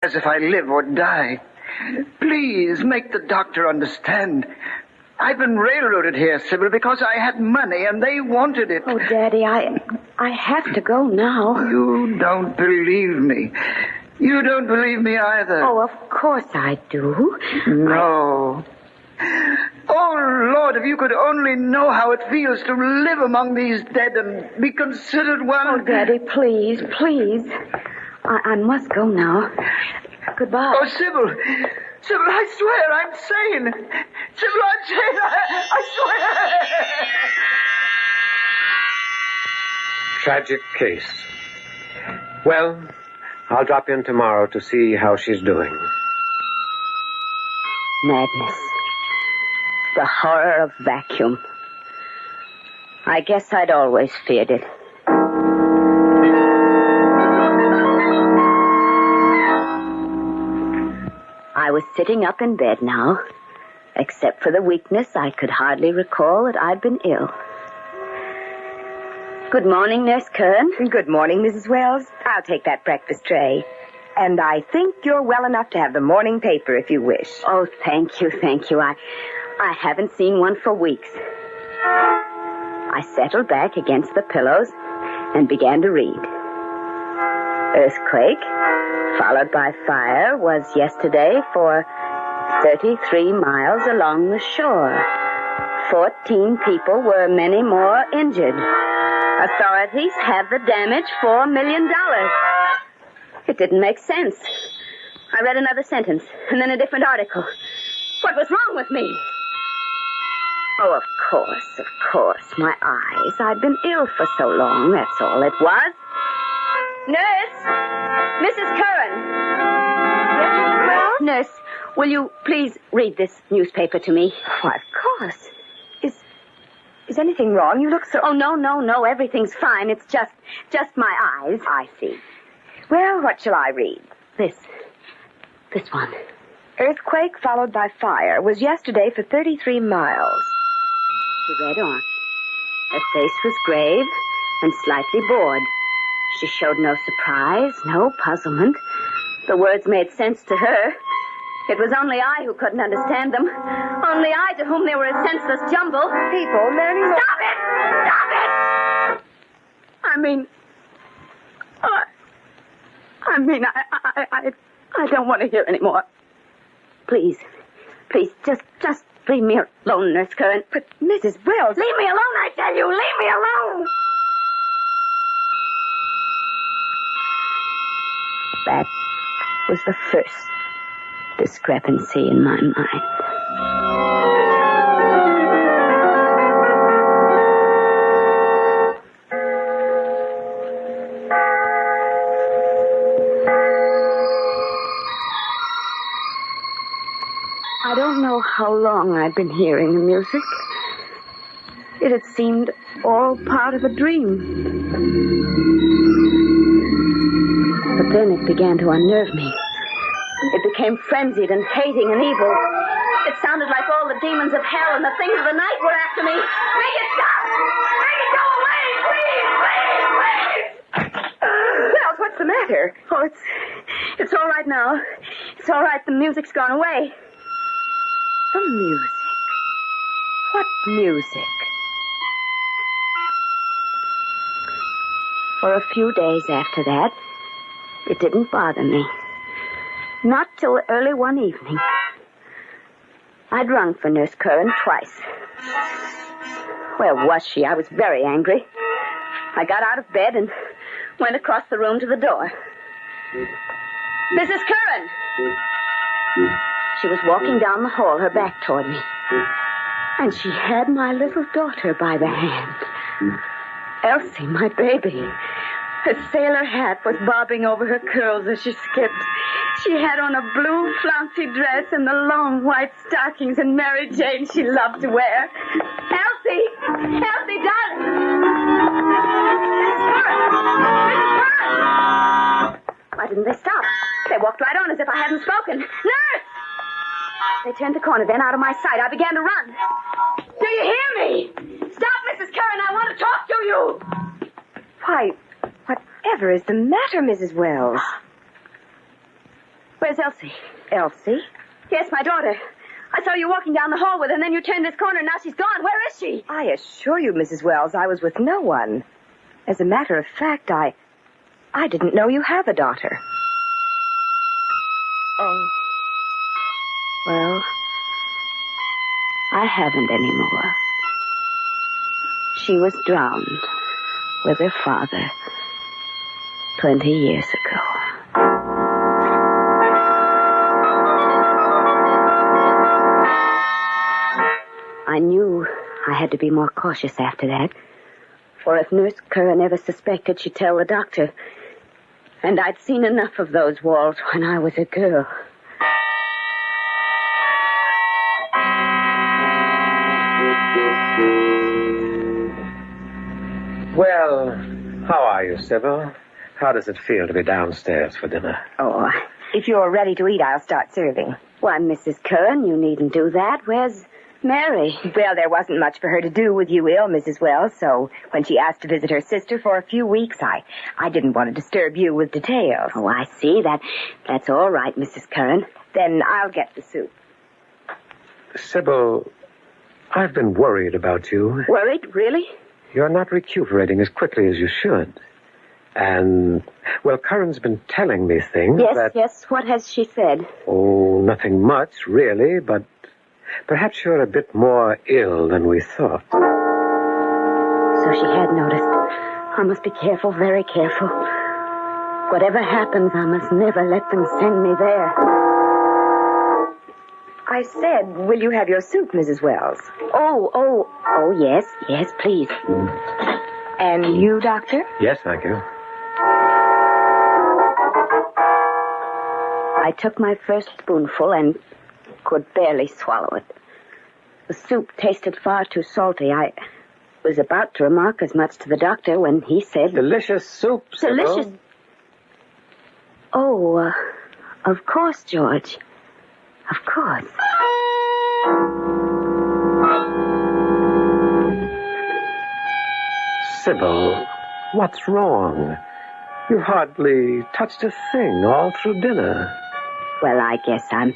as if I live or die. Please, make the doctor understand. I've been railroaded here, Sybil, because I had money and they wanted it. Oh, Daddy, I have to go now. You don't believe me. You don't believe me either. Oh, of course I do. No. Oh, Lord, if you could only know how it feels to live among these dead and be considered one. Oh, Daddy, please, please. I must go now. Goodbye. Oh, Sybil. Sybil, I swear I'm sane. Sybil, I'm sane. I swear. Tragic case. Well, I'll drop in tomorrow to see how she's doing. Madness. The horror of vacuum. I guess I'd always feared it. I was sitting up in bed now. Except for the weakness, I could hardly recall that I'd been ill. Good morning, Nurse Curran. Good morning, Mrs. Wells. I'll take that breakfast tray. And I think you're well enough to have the morning paper if you wish. Oh, thank you, thank you. I haven't seen one for weeks. I settled back against the pillows and began to read. Earthquake, followed by fire, was yesterday for 33 miles along the shore. 14 people were many more injured. Authorities have the damage $4 million. It didn't make sense. I read another sentence, and then a different article. What was wrong with me? Oh, of course, my eyes. I'd been ill for so long, that's all it was. Nurse! Mrs. Curran! Yes, Mrs. Wells? Nurse, will you please read this newspaper to me? Why, of course. Is anything wrong? You look so... Oh, no, everything's fine. It's just my eyes. I see. Well, what shall I read? This one. Earthquake followed by fire was yesterday for 33 miles. She read on. Her face was grave and slightly bored. She showed no surprise, no puzzlement. The words made sense to her. It was only I who couldn't understand them. Only I to whom they were a senseless jumble. People learning... Stop it! I don't want to hear any more. Please, just leave me alone, Nurse Curran. But, Mrs. Wells... Leave me alone, I tell you! Leave me alone! That was the first discrepancy in my mind. I don't know how long I'd been hearing the music. It had seemed all part of a dream. But then it began to unnerve me. It became frenzied and hating and evil. It sounded like all the demons of hell and the things of the night were after me. Make it stop! Make it go away! Please! Wells, what's the matter? Oh, it's all right now. It's all right. The music's gone away. The music? What music? For a few days after that, it didn't bother me. Not till early one evening. I'd rung for Nurse Curran twice. Where was she? I was very angry. I got out of bed and went across the room to the door. Mrs. Curran! She was walking down the hall, her back toward me. And she had my little daughter by the hand. Elsie, my baby. Her sailor hat was bobbing over her curls as she skipped. She had on a blue flouncy dress and the long white stockings and Mary Jane she loved to wear. Elsie! Elsie, darling! Mrs. Curran! Mrs. Curran! Why didn't they stop? They walked right on as if I hadn't spoken. Nurse! They turned the corner, then out of my sight. I began to run. Do you hear me? Stop, Mrs. Curran. I want to talk to you. Why, whatever is the matter, Mrs. Wells? Where's Elsie? Elsie? Yes, my daughter. I saw you walking down the hall with her, and then you turned this corner, and now she's gone. Where is she? I assure you, Mrs. Wells, I was with no one. As a matter of fact, I didn't know you have a daughter. Oh. Well, I haven't anymore. She was drowned with her father 20 years ago. I knew I had to be more cautious after that. For if Nurse Curran ever suspected, she'd tell the doctor. And I'd seen enough of those walls when I was a girl. Well, how are you, Sybil? How does it feel to be downstairs for dinner? Oh, if you're ready to eat, I'll start serving. Why, Mrs. Curran, you needn't do that. Where's Mary? Well, there wasn't much for her to do with you ill, Mrs. Wells, so when she asked to visit her sister for a few weeks, I didn't want to disturb you with details. Oh, I see. That's all right, Mrs. Curran. Then I'll get the soup. Sybil, I've been worried about you. Worried? Really? You're not recuperating as quickly as you should. And, well, Curran's been telling me things that... Yes. What has she said? Oh, nothing much, really, but perhaps you're a bit more ill than we thought. So she had noticed. I must be careful, very careful. Whatever happens, I must never let them send me there. I said, will you have your soup, Mrs. Wells? Oh, yes, please. And you, Doctor? Yes, thank you. I took my first spoonful and could barely swallow it. The soup tasted far too salty. I was about to remark as much to the doctor when he said... Delicious soup, Sybil. Delicious. Oh, of course, George. Of course. Sybil, what's wrong? You hardly touched a thing all through dinner. Well, I guess I'm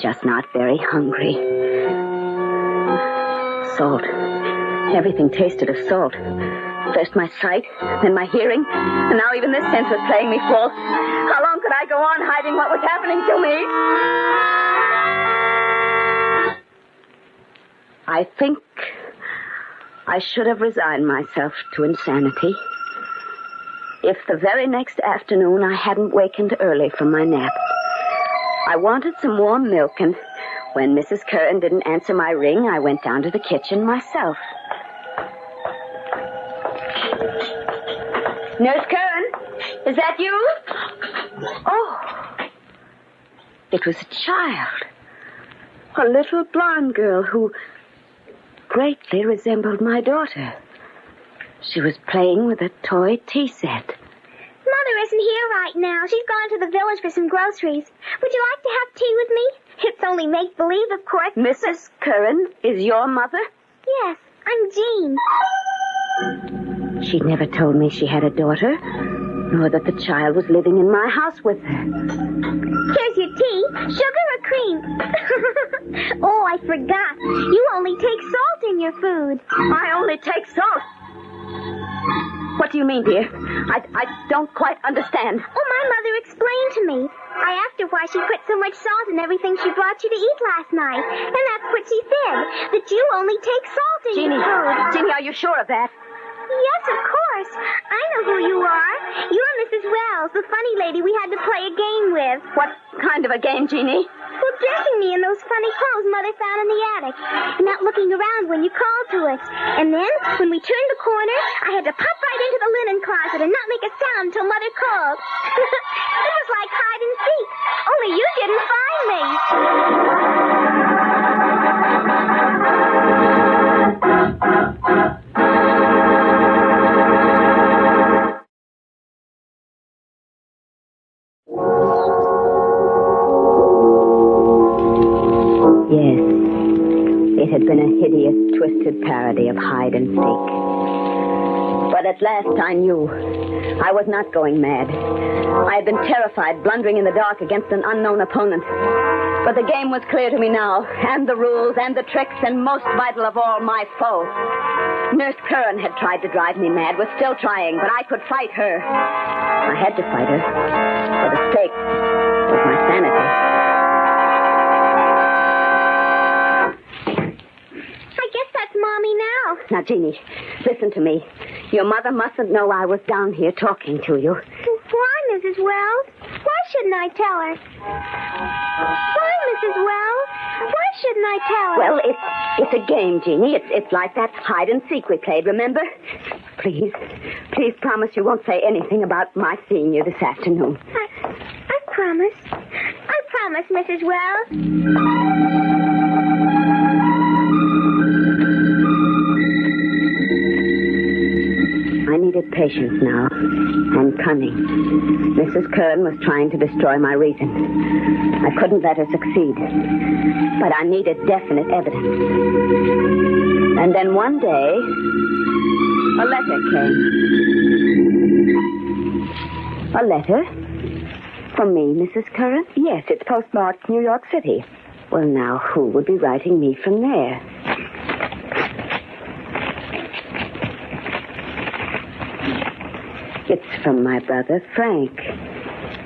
just not very hungry. Salt. Everything tasted of salt. First my sight, then my hearing, and now even this sense was playing me false. How long could I go on hiding what was happening to me? I think I should have resigned myself to insanity. If the very next afternoon I hadn't wakened early from my nap. I wanted some warm milk, and when Mrs. Curran didn't answer my ring, I went down to the kitchen myself. Nurse Curran, is that you? Oh, it was a child. A little blonde girl who greatly resembled my daughter. She was playing with a toy tea set. Mother isn't here right now. She's gone to the village for some groceries. Would you like to have tea with me? It's only make-believe, of course. Mrs. Curran is your mother? Yes, I'm Jean. She never told me she had a daughter, nor that the child was living in my house with her. Here's your tea. Sugar or cream? Oh, I forgot. You only take salt in your food. I only take salt. What do you mean, dear? I don't quite understand. Oh, my mother explained to me. I asked her why she put so much salt in everything she brought you to eat last night. And that's what she said, that you only take salt in your food. Jeannie, are you sure of that? Yes, of course. I know who you are. You're Mrs. Wells, the funny lady we had to play a game with. What kind of a game, Jeannie? Well, dressing me in those funny clothes Mother found in the attic. And not looking around when you called to us. And then, when we turned the corner, I had to pop right into the linen closet and not make a sound until Mother called. It was like hide and seek. Only you didn't find me. Yes, it had been a hideous, twisted parody of hide and seek. But But at last I knew. I was not going mad. I had been terrified, blundering in the dark against an unknown opponent. But the game was clear to me now, and the rules, and the tricks, and most vital of all, my foe. Nurse Curran had tried to drive me mad, was still trying, but I could fight her. I had to fight her, for the stake was my sanity. I guess that's Mommy now. Now, Jeannie, listen to me. Your mother mustn't know I was down here talking to you. Why, Mrs. Wells? Why shouldn't I tell her? Why, Mrs. Wells? Why shouldn't I tell her? Well, it's a game, Jeannie. It's like that hide and seek we played, remember? Please promise you won't say anything about my seeing you this afternoon. I promise. I promise, Mrs. Wells. I needed patience now, and cunning. Mrs. Curran was trying to destroy my reason. I couldn't let her succeed, but I needed definite evidence. And then one day, a letter came. A letter? From me, Mrs. Curran? Yes, it's postmarked New York City. Well, now, who would be writing me from there? It's from my brother, Frank.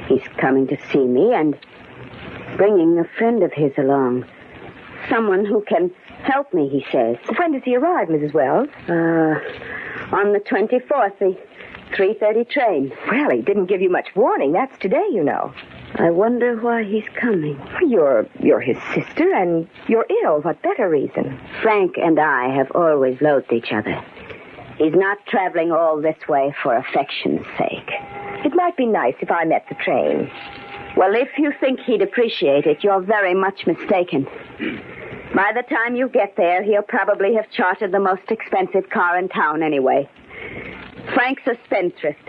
He's coming to see me and bringing a friend of his along. Someone who can help me, he says. When does he arrive, Mrs. Wells? On the 24th, the 3:30 train. Well, he didn't give you much warning. That's today, you know. I wonder why he's coming. You're his sister, and you're ill. What better reason? Frank and I have always loathed each other. He's not traveling all this way for affection's sake. It might be nice if I met the train. Well, if you think he'd appreciate it, you're very much mistaken. By the time you get there, he'll probably have chartered the most expensive car in town anyway. Frank's a spendthrift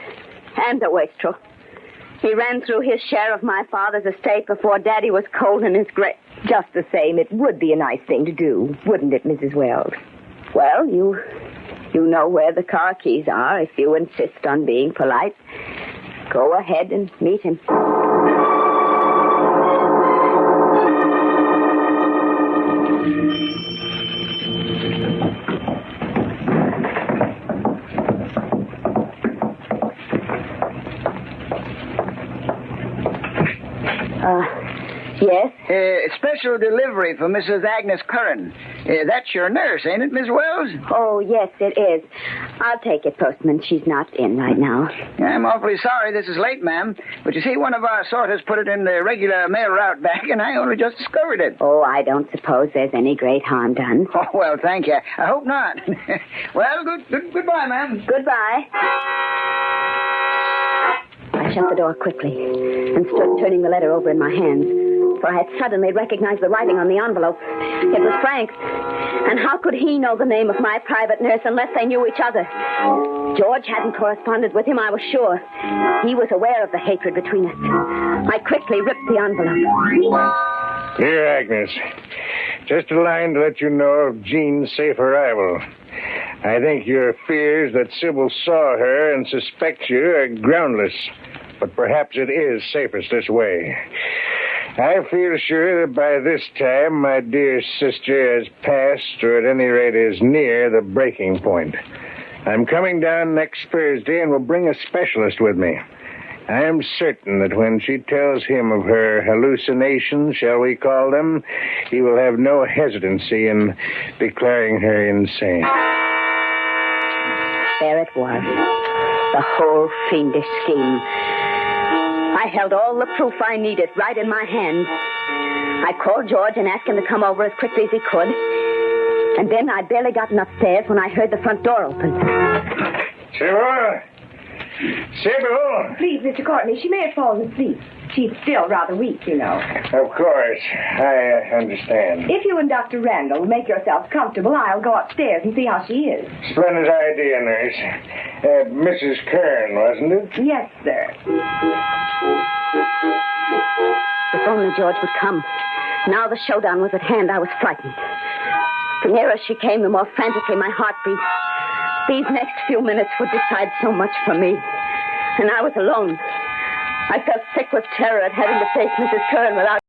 and a wastrel. He ran through his share of my father's estate before Daddy was cold in his grave. Just the same, it would be a nice thing to do, wouldn't it, Mrs. Wells? Well, you know where the car keys are if you insist on being polite. Go ahead and meet him. Yes? Special delivery for Mrs. Agnes Curran. That's your nurse, ain't it, Miss Wells? Oh, yes, it is. I'll take it, postman. She's not in right now. I'm awfully sorry this is late, ma'am. But you see, one of our sorters put it in the regular mail route bag, and I only just discovered it. Oh, I don't suppose there's any great harm done. Oh, well, thank you. I hope not. Well, goodbye, ma'am. Goodbye. I shut the door quickly and stood turning the letter over in my hands, for I had suddenly recognized the writing on the envelope. It was Frank's. And how could he know the name of my private nurse unless they knew each other? George hadn't corresponded with him, I was sure. He was aware of the hatred between us. I quickly ripped the envelope. Dear Agnes, just a line to let you know of Jean's safe arrival. I think your fears that Sybil saw her and suspects you are groundless, but perhaps it is safest this way. I feel sure that by this time my dear sister has passed, or at any rate is near, the breaking point. I'm coming down next Thursday and will bring a specialist with me. I am certain that when she tells him of her hallucinations, shall we call them, he will have no hesitancy in declaring her insane. There it was. The whole fiendish scheme. I held all the proof I needed right in my hand. I called George and asked him to come over as quickly as he could. And then I'd barely gotten upstairs when I heard the front door open. Sybil! Sybil! Please, Mr. Courtney, she may have fallen asleep. She's still rather weak, you know. Of course. I understand. If you and Dr. Randall make yourselves comfortable, I'll go upstairs and see how she is. Splendid idea, nurse. Mrs. Kern, wasn't it? Yes, sir. If only George would come. Now the showdown was at hand. I was frightened. The nearer she came, the more frantically my heart beat. These next few minutes would decide so much for me. And I was alone. I felt sick with terror at having to face Mrs. Curran without